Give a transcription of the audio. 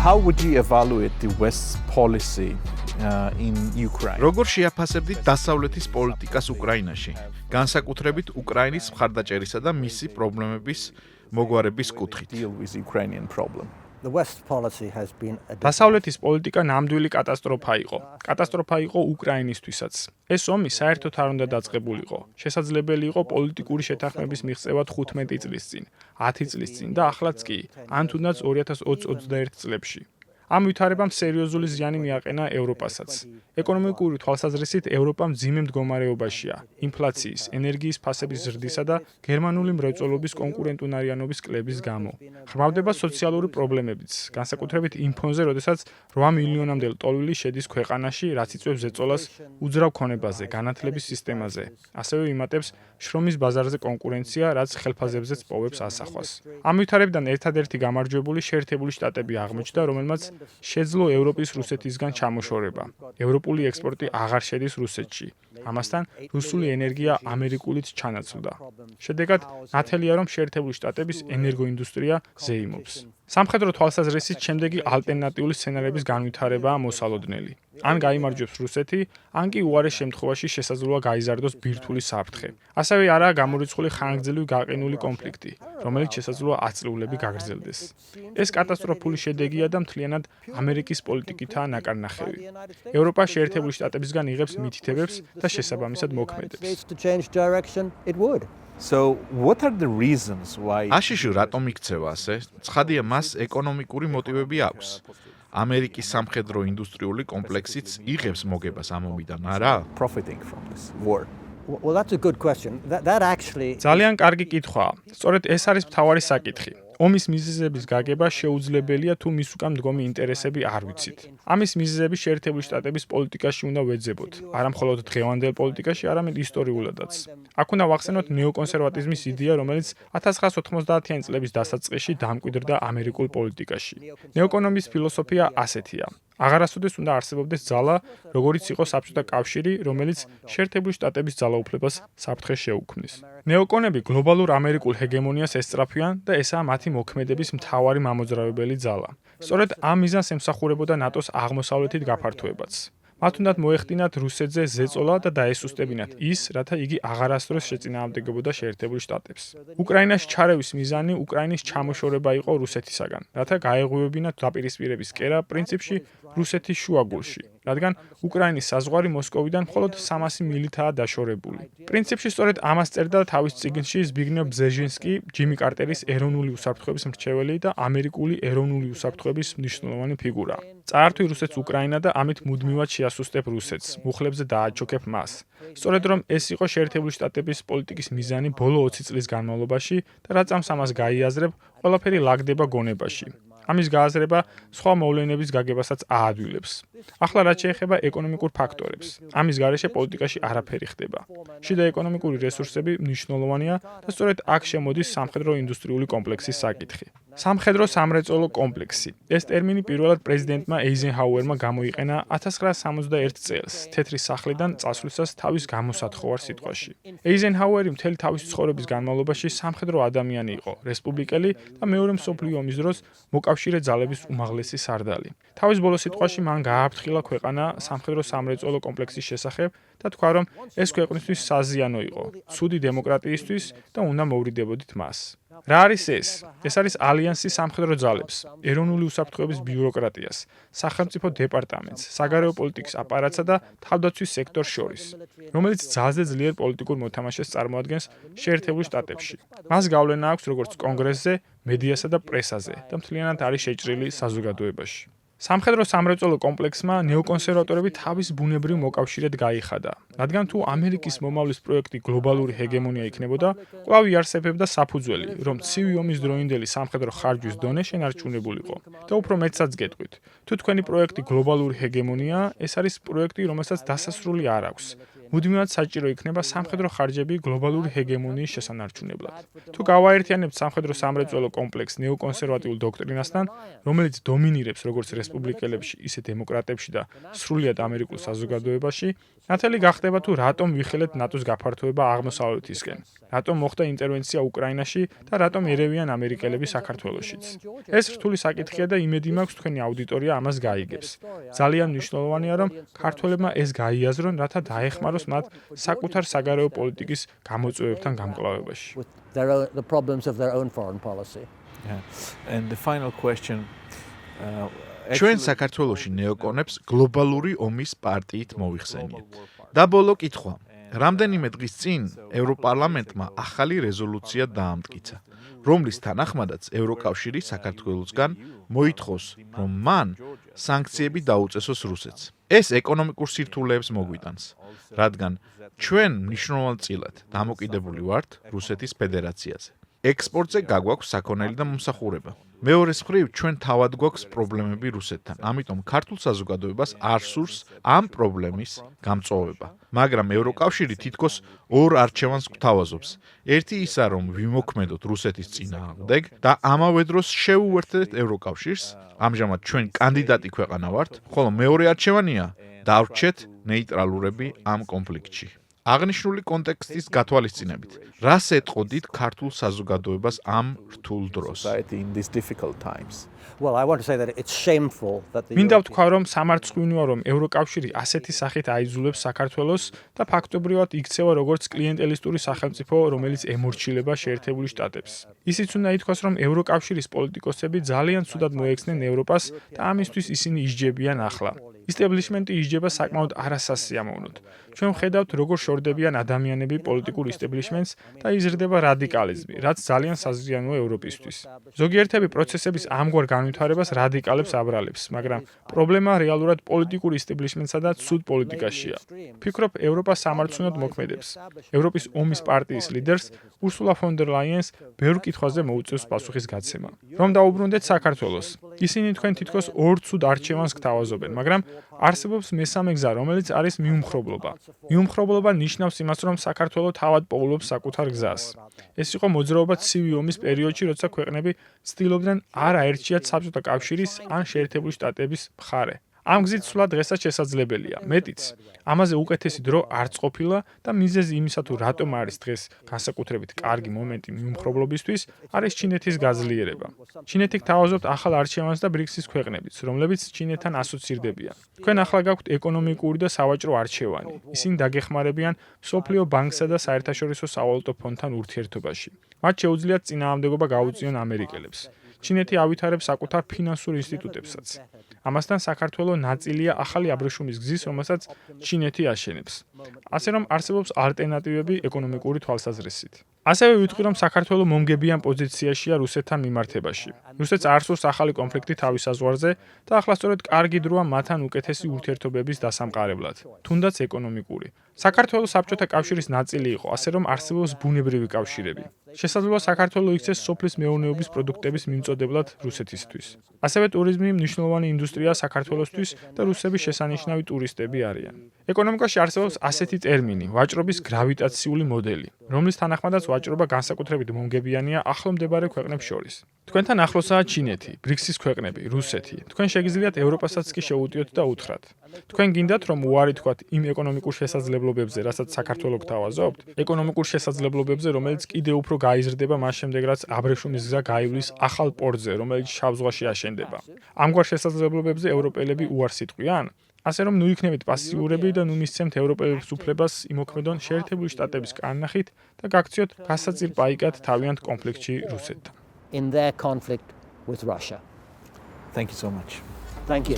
How would you evaluate the West's policy in Ukraine? როგორ შეაფასებდით დასავლეთის პოლიტიკას უკრაინაში, განსაკუთრებით უკრაინის მხარდაჭერისა და მისი პრობლემების მოგვარების კუთხით? Deal with the Ukrainian problem. The West policy has been დასავლეთის პოლიტიკა ნამდვილი კატასტროფა იყო. კატასტროფა იყო უკრაინისთვისაც. ეს ომი საერთოდ არ უნდა დაწყებულიყო. შესაძლებელი იყო პოლიტიკური შეთანხმების მიღწევა 15 წლის წინ, 10 წლის წინ და ახლაც კი, ან თუნდაც 2020-21 წლებში. ამ ვითარებამ სერიოზული ზიანი მიაყენა ევროპასაც. ეკონომიკური თვალსაზრისით ევროპა მძიმე მდგომარეობაშია. ინფლაციის, ენერგიის ფასების ზრდისა და გერმანული მრეწველობის კონკურენტუნარიანობის კლების გამო. ღრმავდება სოციალური პრობლემებიც, განსაკუთრებით იმ ფონზე, როდესაც 8 მილიონამდე ლტოლვილი შედის ქვეყანაში, რაც იწვევს ზეწოლას უძრავ ქონებაზე, განათლების სისტემაზე. ასევე იმატებს შრომის ბაზარზე კონკურენცია, რაც ხელფასებზეც პოვებს ასახვას. ამ ვითარებიდან ერთადერთი გამარჯვებული შეერთებული შტატები აღმოჩნდა, რომელმაც შეძლო ევროპის რუსეთისგან ჩამოშორება. ევროპული ექსპორტი აღარ შედის რუსეთში. ამასთან რუსული ენერგია ამერიკულით ჩანაცვლდა. შედეგად ნათელია, რომ შეერთებული შტატების ენერგოინდუსტრია ზეიმობს. სამხედრო თვალსაზრისით შემდეგი ალტერნატიული სცენარების განვითარებაა მოსალოდნელი. ან გაიმარჯვებს რუსეთი, ან კი უარეს შემთხვევაში შესაძლოა გაიზარდოს ბირთვული საფრთხე. ასევე არაა გამორიცხული ხანგრძლივი გაყინული კონფლიქტი, რომელიც შესაძლოა ათწლეულები გაგრძელდეს. ეს კატასტროფული შედეგია და მთლიანად ამერიკის პოლიტიკითაა ნაკარნახევი. ევროპა შეერთებული შტატებისგან იღებს მითითებებს და შესაბამისად მოქმედებს. So, what are the reasons why აშიშუ რატომ იქცევა ასე? ცხადია, მას ეკონომიკური მოტივები აქვს. ამერიკის სამხედრო ინდუსტრიული კომპლექსიც იღებს მოგებას ამ ომიდან, არა? profiting from this war? Well, that's a good question. That actually ძალიან კარგი კითხვაა. სწორედ ეს არის მთავარი საკითხი. ომის მიზეზების გაგება შეუძლებელია თუ მის უკან მდგომი ინტერესები არ ვიცით. ამის მიზეზები შეერთებული შტატების პოლიტიკაში უნდა ვეძებოთ, არა მხოლოდ დღევანდელ პოლიტიკაში, არამედ ისტორიულადაც. აქ უნდა ვახსენოთ ნეოკონსერვატიზმის იდეა, რომელიც 1990-იანი წლების დასაწყისში დამკვიდრდა ამერიკულ პოლიტიკაში. ნეოკონომის ფილოსოფია ასეთია: აღარასოდეს უნდა არსებობდეს ძალა, როგორიც იყო საბჭოთა კავშირი, რომელიც შეერთებული შტატების ძალაუფლებას საფრთხეს შეუქმნის. ნეოკონები გლობალურ ამერიკულ ჰეგემონიას ესწრაფვიან და ესაა მათი მოქმედების მთავარი მამოძრავებელი ძალა. სწორედ ამ მიზანს ემსახურებოდა ნატოს აღმოსავლეთით გაფართოებაც. მათ უნდათ მოეხდინათ რუსეთზე ზეწოლა და დაესუსტებინათ ის, რათა იგი აღარასდროს შეწინააღმდეგებოდა შეერთებულ შტატებს. უკრაინაში ჩარევის მიზანი უკრაინის ჩამოშორება იყო რუსეთისაგან, რათა გაეღვივებინათ დაპირისპირების კერა პრინციპში რუსეთის შუაგულში, რადგან უკრაინის საზღვარი მოსკოვიდან მხოლოდ 300 მილითაა დაშორებული. პრინციპში სწორედ ამას წერდა თავის წიგნში ზბიგნევ ბზეჟინსკი, ჯიმი კარტერის ეროვნული უსაფრთხოების მრჩეველი და ამერიკული ეროვნული უსაფრთხოების მნიშვნელოვანი ფიგურა. წაართვი რუსეთს უკრაინა და ამით მუდმივად შეასუსტებ რუსეთს, მუხლებზე დააჩოქებ მას. სწორედ რომ ეს იყო შეერთებული შტატების პოლიტიკის მიზანი ბოლო 20 წლის განმავლობაში და რაც ამას გაიაზრებ, ყველაფერი ლაგდება გონებაში. ამის გააზრება სხვა მოვლენების გაგებასაც აადვილებს. ახლა რაც შეეხება ეკონომიკურ ფაქტორებს, ამის გარეშე პოლიტიკაში არაფერი ხდება. შიდა ეკონომიკური რესურსები მნიშვნელოვანია და სწორედ აქ შემოდის სამხედრო ინდუსტრიული კომპლექსის საკითხი. სამხედრო სამრეწველო კომპლექსი. ეს ტერმინი პირველად პრეზიდენტმა ეიზენჰაუერმა გამოიყენა 1961 წელს, თეთრი სახლიდან წასვლისას თავის გამოსათხოვარ სიტყვაში. ეიზენჰაუერი მთელი თავის ცხოვრების განმავლობაში სამხედრო ადამიანი იყო, რესპუბლიკელი და მეორე მსოფლიო ომის დროს მოკავშირე ძალების უმაღლესი სარდალი. თავის ბოლო სიტყვაში მან გააფრთხილა ქვეყანა სამხედრო სამრეწველო კომპლექსის შესახებ და თქვა, რომ ეს ქვეყნისთვის საზიანო იყო, ცუდი დემოკრატიისთვის და უნდა მოვრიდებოდით მას. რა არის ეს? ეს არის ალიანსი სამხედრო ძალებს, ეროვნული უსაფრთხოების ბიუროკრატიას, სახელმწიფო დეპარტამენტს, საგარეო პოლიტიკის აპარატსა და თავდაცვის სექტორს შორის, რომელიც ძალზე ძლიერ პოლიტიკურ მოთამაშეს წარმოადგენს შეერთებულ შტატებში. მას გავლენა აქვს როგორც კონგრესზე, მედიასა და პრესაზე და მთლიანად არის შეჭრილი საზოგადოებაში. სამხედრო სამრეწველო კომპლექსმა ნეოკონსერვატორები თავის ბუნებრივ მოკავშირედ გაიხადა, რადგან თუ ამერიკის მომავლის პროექტი გლობალური ჰეგემონია იქნებოდა, კვლავ იარსებებდა საფუძველი, რომ ცივი ომის დროინდელი სამხედრო ხარჯვის დონე შენარჩუნებულიყო. და უფრო მეტსაც გეტყვით, თუ თქვენი პროექტი გლობალური ჰეგემონია, ეს არის პროექტი, რომელსაც დასასრული არ აქვს. მუდმივად საჭირო იქნება სამხედრო ხარჯები გლობალური ჰეგემონიის შესანარჩუნებლად. თუ გავაერთიანებთ სამხედრო სამრეწველო კომპლექსს ნეოკონსერვატიულ დოქტრინასთან, რომელიც დომინირებს როგორც რესპუბლიკელებში, ისე დემოკრატებში და სრულიად ამერიკულ საზოგადოებაში, ნათელი გახდება თუ რატომ ვიხილეთ ნატოს გაფართოება აღმოსავლეთისკენ, რატომ მოხდა ინტერვენცია უკრაინაში და რატომ ერევიან ამერიკელები საქართველოშიც. ეს რთული საკითხია და იმედი მაქვს თქვენი აუდიტორია ამას გაიგებს. ძალიან მნიშვნელოვანია რომ ქართველებმა ეს გაიაზრონ, რათა დაეხმაროს მათ საკუთარ საგარეო პოლიტიკის გამოწვევებთან გამკლავებაში. with the problems of their own foreign policy. Yeah. And the final question. ჩვენ საქართველოში ნეოკონებს გლობალური ომის პარტიით მოიხსენიეთ. და ბოლო კითხვა. რამდენიმე დღის წინ ევროპარლამენტმა ახალი რეზოლუცია დაამტკიცა, რომლის თანახმადაც ევროკავშირი საქართველოსგან მოითხოვს, რომ მან სანქციები დაუწესოს რუსეთს. ეს ეკონომიკურ სირთულეებს მოგვიტანს, რადგან ჩვენ მნიშვნელოვნად დამოკიდებული ვართ რუსეთის ფედერაციაზე. ექსპორტზე გაგვაქვს საქონელი და მომსახურება. მეორეს მხრივ ჩვენ თავად გვაქვს პრობლემები რუსეთთან, ამიტომ ქართულ საზოგადოებას არ სურს ამ პრობლემის გამწვავება. მაგრამ ევროკავშირი თითქოს ორ არჩევანს გვთავაზობს. ერთი ისა, რომ ვიმოქმედოთ რუსეთის წინააღმდეგ და ამავე დროს შევუერთდეთ ევროკავშირს, ამჟამად ჩვენ კანდიდატი ქვეყანა ვართ, ხოლო მეორე არჩევანია დავრჩეთ ნეიტრალურები ამ კონფლიქტში. აღნიშნული კონტექსტის გათვალისწინებით, რას ეტყოდით ქართულ საზოგადოებას ამ რთულ დროს? In these difficult times. Well, I want to say that it's shameful that the მინდა ვთქვა, რომ სამარცხვინოა, რომ ევროკავშირი ასეთი სახით აიძულებს საქართველოს და ფაქტობრივად იქცევა როგორც კლიენტელისტური სახელმწიფო, რომელიც ემორჩილება შეერთებული შტატებს. ისიც უნდა ითქვას, რომ ევროკავშირის პოლიტიკოსები ძალიან ცუდად მოექცნენ ევროპას და ამისთვის ისინი ისჯებიან ახლა. ისტებლიშმენტი ისჯება საკმაოდ არასასიამოვნოდ. ჩვენ ვხედავთ, როგორ შორდებიან ადამიანები პოლიტიკურ ისტებლიშმენტს და იზრდება რადიკალიზმი, რაც ძალიან საზიანოა ევროპისთვის. ზოგიერთები პროცესების ამგვარ განვითარებას რადიკალებს აბრალებს, მაგრამ პრობლემა რეალურად პოლიტიკურ ისტებლიშმენტსა და ცუდ პოლიტიკაშია. ვფიქრობ, ევროპა სამარცხვინოდ მოქმედებს. ევროპის ომის პარტიის ლიდერს ურსულა ფონ დერ ლაიენს ბევრ კითხვაზე მოუწევს პასუხის გაცემა. რომ დაუბრუნდეთ საქართველოს. ისინი თქვენ თითქოს ორ ცუდ არჩევანს გთავაზობენ, მაგრამ არსებობს მესამე გზა, რომელიც არის მიუმხრობლობა. მიუმხრობლობა ნიშნავს იმას, რომ საქართველო თავად პოულობს საკუთარ გზას. ეს იყო მოძრაობა ცივი ომის პერიოდში, როცა ქვეყნები ცდილობდნენ არაერთიად საბჭოთა კავშირის ან შეერთებული შტატების მხარე. ამ გზით სვლა დღესაც შესაძლებელია. მეტიც, ამაზე უკეთესი დრო არც ყოფილა და მიზეზი იმისა, თუ რატომ არის დღეს განსაკუთრებით კარგი მომენტი მიუმხრობლობისთვის, არის ჩინეთის გაძლიერება. ჩინეთი გთავაზობთ ახალ არჩევანს და ბრიქსის ქვეყნებიც, რომლებიც ჩინეთთან ასოცირდებიან. თქვენ ახლა გაქვთ ეკონომიკური და სავაჭრო არჩევანი. ისინი დაგეხმარებიან მსოფლიო ბანკსა და საერთაშორისო სავალუტო ფონდთან ურთიერთობაში. მათ შეუძლიათ წინააღმდეგობა გაუწიონ ამერიკელებს. ჩინეთი ავითარებს საკუთარ ფინანსურ ინსტიტუტებსაც. ამასთან საქართველო ნაწილია ახალი აბრეშუმის გზის, რომელსაც ჩინეთი აშენებს. ასე რომ არსებობს ალტერნატივები ეკონომიკური თვალსაზრისით. ასევე ვიტყვი, რომ საქართველო მომგებიან პოზიციაშია რუსეთთან მიმართებაში. რუსეთს არ სურს ახალი კონფლიქტი თავის საზღვარზე და ახლა სწორედ კარგი დროა მათთან უკეთესი ურთიერთობების დასამყარებლად, თუნდაც ეკონომიკური. საქართველო საბჭოთა კავშირის ნაწილი იყო, ასე რომ არსებობს ბუნებრივი კავშირები. შესაძლოა საქართველო იქცეს სოფლის მეურნეობის პროდუქტების მიმწოდებლად რუსეთისთვის. ასევე ტურიზმი მნიშვნელოვანი ინდუსტრია საქართველოსთვის და რუსები შესანიშნავი ტურისტები არიან. ეკონომიკაში არსებობს ასეთი ტერმინი, ვაჭრობის გრავიტაციული მოდელი, რომლის თანახმადაც ვაჭრობა განსაკუთრებით მომგებიანია ახლომდებარე ქვეყნებს შორის. თქვენთან ახლოსაა ჩინეთი, ბრიქსის ქვეყნები, რუსეთი. თქვენ შეგიძლიათ ევროპასაც კი შეუტიოთ და უთხრათ. თქვენ გინდათ, რომ უარი თქვათ იმ ეკონომიკურ შესაძლებლობებზე, რასაც საქართველო გთავაზობთ, ეკონომიკურ შესაძლებლობებზე, რომელიც კიდევ უფრო გაიზრდება მას შემდეგ, რაც აბრეშუმის გზა გაივლის ახალ პორტზე, რომელიც შავ ზღვაში აშენდება. ამგვარ შესაძლებლობებზე ევროპელები უარს იტყვიან? ასე რომ ნუ იქნებით პასიურები და ნუ მისცემთ ევროპელებს უფლებას იმოქმედონ შეერთებული შტატების კარნახით და გაქციოთ გასაწիր პაიკად თავიანთ კონფლიქტში რუსეთთან. in their conflict with Russia. Thank you so much. Thank you.